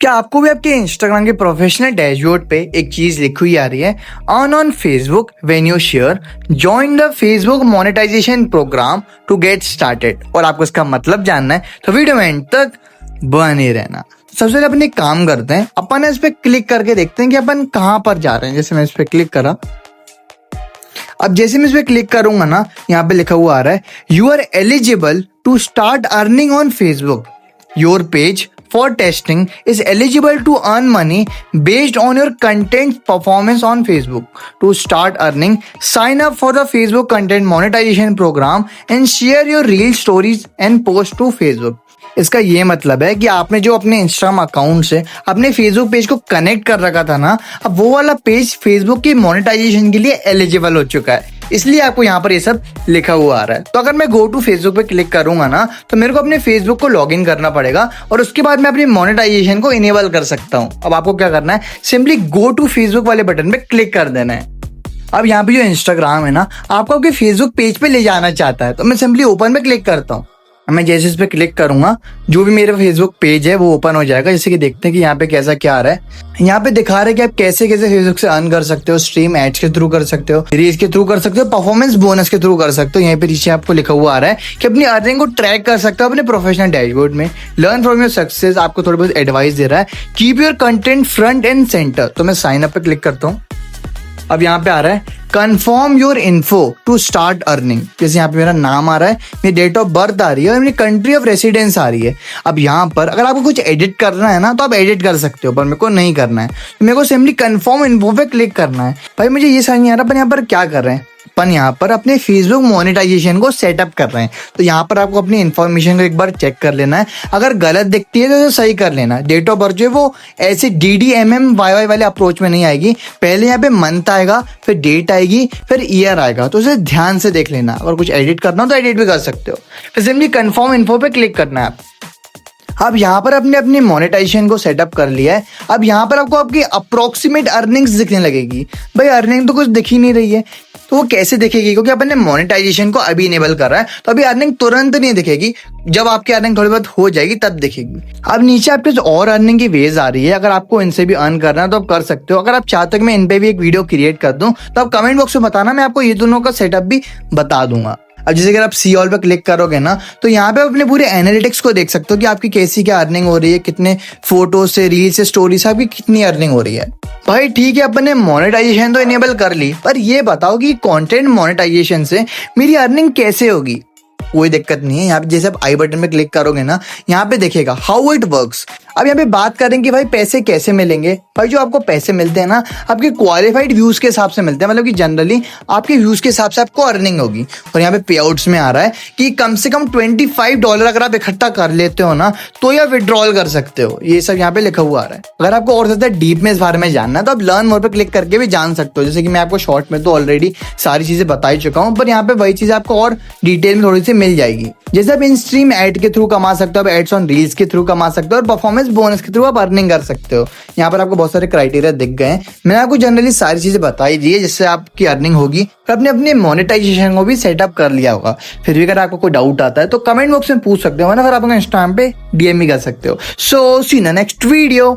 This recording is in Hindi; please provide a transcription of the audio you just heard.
क्या आपको भी आपके इंस्टाग्राम के प्रोफेशनल डैशबोर्ड पे एक चीज लिखी हुई आ रही है, earn on Facebook when you share, join the Facebook monetisation programme to get started. और आपको इसका मतलब जानना है तो वीडियो में एंड तक बने रहना। सबसे पहले अपन एक काम करते हैं, अपन इस पे क्लिक करके देखते हैं कि अपन कहाँ पर जा रहे हैं। जैसे मैं इस पे क्लिक करा, अब जैसे मैं इस पे क्लिक करूंगा ना, यहाँ पे लिखा हुआ आ रहा है you are eligible to start earning on Facebook. Your page for testing is eligible to earn money based on your content performance on Facebook. To start earning, sign up for the Facebook content monetization program and share your reel stories and post to Facebook. इसका ये मतलब है कि आपने जो अपने इंस्टाग्राम अकाउंट से अपने फेसबुक पेज को कनेक्ट कर रखा था ना, अब वो वाला पेज फेसबुक की मोनेटाइजेशन के लिए एलिजिबल हो चुका है, इसलिए आपको यहाँ पर ये सब लिखा हुआ आ रहा है। तो अगर मैं गो टू फेसबुक पे क्लिक करूंगा ना, तो मेरे को अपने फेसबुक को लॉगिन करना पड़ेगा और उसके बाद मैं अपनी मोनेटाइजेशन को इनेबल कर सकता हूँ। अब आपको क्या करना है, सिंपली गो टू फेसबुक वाले बटन पे क्लिक कर देना है। अब यहाँ पे जो इंस्टाग्राम है ना, आपको आपके फेसबुक पेज पे ले जाना चाहता है, तो मैं सिंपली ओपन पे क्लिक करता हूँ। मैं जैसे इस पे क्लिक करूंगा, जो भी मेरा फेसबुक पेज है वो ओपन हो जाएगा। जैसे कि देखते हैं कि यहाँ पे कैसा क्या आ रहा है। यहाँ पे दिखा रहा है कि आप कैसे कैसे फेसबुक से अर्न कर सकते हो। स्ट्रीम एड्स के थ्रू कर सकते हो, रील्स के थ्रू कर सकते हो, परफॉर्मेंस बोनस के थ्रू कर सकते हो। यहाँ पे नीचे आपको लिखा हुआ आ रहा है कि अपनी अर्निंग को ट्रैक कर सकते हो अपने प्रोफेशनल डैशबोर्ड में। लर्न फ्रॉम योर सक्सेस, आपको थोड़ी बहुत एडवाइस दे रहा है। Keep your content front end centre, तो मैं साइन अप पे क्लिक करता हूँ। अब यहाँ पे आ रहा है confirm your info to start earning. जैसे यहाँ पे मेरा नाम आ रहा है, मेरी डेट ऑफ बर्थ आ रही है और मेरी कंट्री ऑफ रेसिडेंस आ रही है। अब यहाँ पर अगर आपको कुछ एडिट करना है ना, तो आप एडिट कर सकते हो, पर मेरे को नहीं करना है। तो मेरे को सिंपली कन्फर्म इन्फो पे क्लिक करना है। भाई मुझे ये समझ नहीं आ रहा अपन यहाँ पर क्या कर रहे हैं। अपन यहाँ पर अपने फेसबुक मोनेटाइजेशन को सेटअप कर रहे हैं। तो यहाँ पर आपको अपनी इन्फॉर्मेशन को एक बार चेक कर लेना है। अगर गलत दिखती है तो सही कर लेना। डेट ऑफ बर्थ जो है वो ऐसे DDMMYY वाले अप्रोच में नहीं आएगी। पहले यहाँ पे मंथ आएगा, फिर डेट आएगी, फिर ईयर आएगा। तो उसे ध्यान से देख लेना। अगर कुछ एडिट करना हो तो एडिट भी कर सकते हो। फिर सिंपली कन्फर्म इन्फो पे क्लिक करना है। अब यहाँ पर आपने अपनी मोनेटाइजेशन को सेटअप कर लिया है। अब यहाँ पर आपको आपकी अप्रोक्सीमेट अर्निंग्स दिखने लगेगी। भाई अर्निंग तो कुछ दिख ही नहीं रही है, तो वो कैसे दिखेगी? क्योंकि अपन ने मोनेटाइजेशन को अभी इनेबल कर रहा है, तो अभी अर्निंग तुरंत नहीं दिखेगी। जब आपकी अर्निंग थोड़ी बहुत हो जाएगी तब दिखेगी। अब नीचे आपके जो और अर्निंग की वेज आ रही है, अगर आपको इनसे भी अर्न करना है तो आप कर सकते हो। अगर आप चाहते हो कि मैं इन पे भी एक वीडियो क्रिएट कर दूं, तो आप कमेंट बॉक्स में बताना, मैं आपको ये दोनों का सेटअप भी बता दूंगा। अब जैसे अगर आप सी ऑल पे क्लिक करोगे ना, तो यहाँ पे अपने पूरे एनालिटिक्स को देख सकते हो कि आपकी कैसी क्या अर्निंग हो रही है, कितने फोटो से, रील से, स्टोरी से आपकी कितनी अर्निंग हो रही है। भाई ठीक है, अपन ने मोनेटाइजेशन तो इनेबल कर ली, पर ये बताओ कि कंटेंट मोनेटाइजेशन से मेरी अर्निंग कैसे होगी? कोई दिक्कत नहीं है। यहाँ पे जैसे आप आई बटन पे क्लिक करोगे ना, यहाँ पे देखेगा हाउ इट वर्क्स। अब यहाँ पे बात करें कि भाई पैसे कैसे मिलेंगे। भाई जो आपको पैसे मिलते हैं ना, आपके क्वालिफाइड व्यूज के हिसाब से मिलते हैं। मतलब कि जनरली आपके व्यूज के हिसाब से आपको अर्निंग होगी। और यहाँ पे पे आउट्स में आ रहा है कि कम से कम $25 अगर आप इकट्ठा कर लेते हो ना, तो या विड्रॉल कर सकते हो। ये सब यहाँ पे लिखा हुआ आ रहा है। अगर आपको और ज्यादा डीप में इस बारे में जानना है तो आप लर्न मोर पे क्लिक करके भी जान सकते हो। जैसे कि मैं आपको शॉर्ट में तो ऑलरेडी सारी चीजें बता ही चुका हूँ, पर यहाँ पे वही चीज आपको और डिटेल में थोड़ी सी मिल जाएगी। जैसे आप इन स्ट्रीम एड के थ्रू कमा सकते हो, आप एड्स ऑन रील्स के थ्रू कमा सकते हो, और परफॉर्मेंस बोनस के थ्रू आप अर्निंग कर सकते हो। यहाँ पर आपको बहुत सारे क्राइटेरिया दिख गए हैं। मैंने आपको जनरली सारी चीजें बताई दी है जिससे आपकी अर्निंग होगी। फिर आपने अपने मोनेटाइजेशन को भी सेटअप कर लिया होगा। फिर भी अगर आपको कोई डाउट आता है तो कमेंट बॉक्स में पूछ सकते हो, ना फिर आप इंस्टाग्राम पे DM भी कर सकते हो। सो सी इन द नेक्स्ट वीडियो।